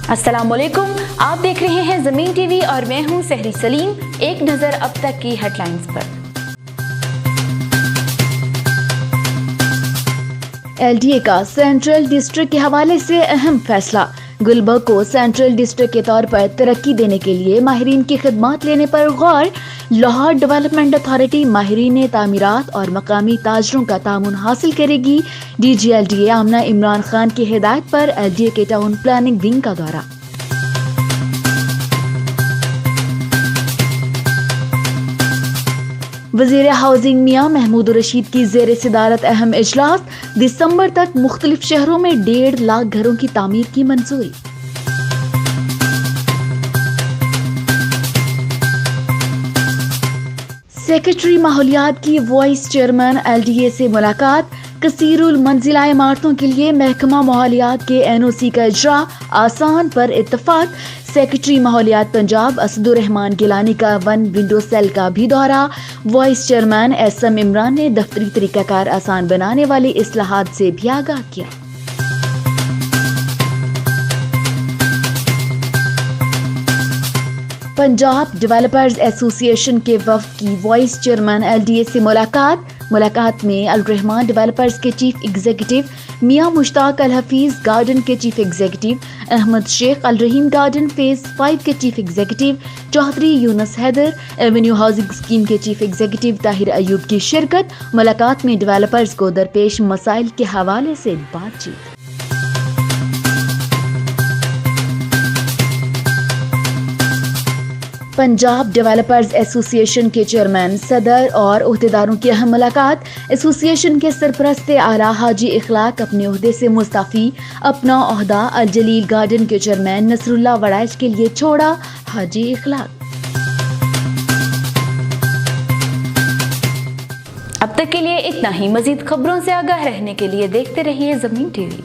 अस्सलाम वालेकुम, आप देख रहे हैं ज़मीन टीवी और मैं हूं सहरी सलीम। एक नज़र अब तक की हेडलाइंस पर। LDA का सेंट्रल डिस्ट्रिक्ट के हवाले से अहम फैसला। गुलबर्ग को सेंट्रल डिस्ट्रिक्ट के तौर पर तरक्की देने के लिए माहिरीन की खिदमत लेने पर गौर। लाहौर डेवलपमेंट अथॉरिटी माहिरीन तामीरात और मकामी ताजरों का तामुन हासिल करेगी। DG LDA आमना इमरान खान की हिदायत पर LDA के टाउन प्लानिंग विंग का दौरा। वज़ीर हाउसिंग मियां महमूद रशीद की ज़ेर सदारत अहम इजलास। दिसंबर तक मुख्तलिफ शहरों में 1.5 लाख घरों की तामीर की मंजूरी। सेक्रेटरी माहौलियात की वाइस चेयरमैन LDA से मुलाकात। कसीरुल मंजिला इमारतों के लिए महकमा माहौलियात के NOC का इजरा आसान पर इत्तफाक। सेक्रेटरी माहौलियात पंजाब असदुर रहमान गिलानी का 1 विंडो सेल का भी दौरा। वाइस चेयरमैन SM इमरान ने दफ्तरी तरीकाकार आसान बनाने वाली इस्लाहात से भी आगाह किया। पंजाब डेवलपर्स एसोसिएशन के वफ्द की वाइस चेयरमैन LDA से मुलाकात में अल रहमान डेवलपर्स के chief executive Mian Mushtaq Al Hafeez, garden के chief executive Ahmed Sheikh, Al Rahim garden phase 5 के chief executive Chaudhry Younus Haider, avenue housing scheme के चीफ एग्जीक्यूटिव ताहिर अयूब की शिरकत। मुलाकात में डेवलपर्स को दरपेश मसाइल के हवाले से बातचीत। पंजाब डेवलपर्स एसोसिएशन के चेयरमैन, सदर और ओहदेदारों की अहम मुलाकात। एसोसिएशन के सरपरस्त आला हाजी इखलाक अपने ओहदे से मुस्तफी। अपना ओहदा अल जलील गार्डन के चेयरमैन नसरुल्लाह वड़ाइच के लिए छोड़ा हाजी इखलाक। अब तक के लिए इतना ही। मजीद खबरों से आगाह रहने के लिए देखते रहिए ज़मीन टीवी।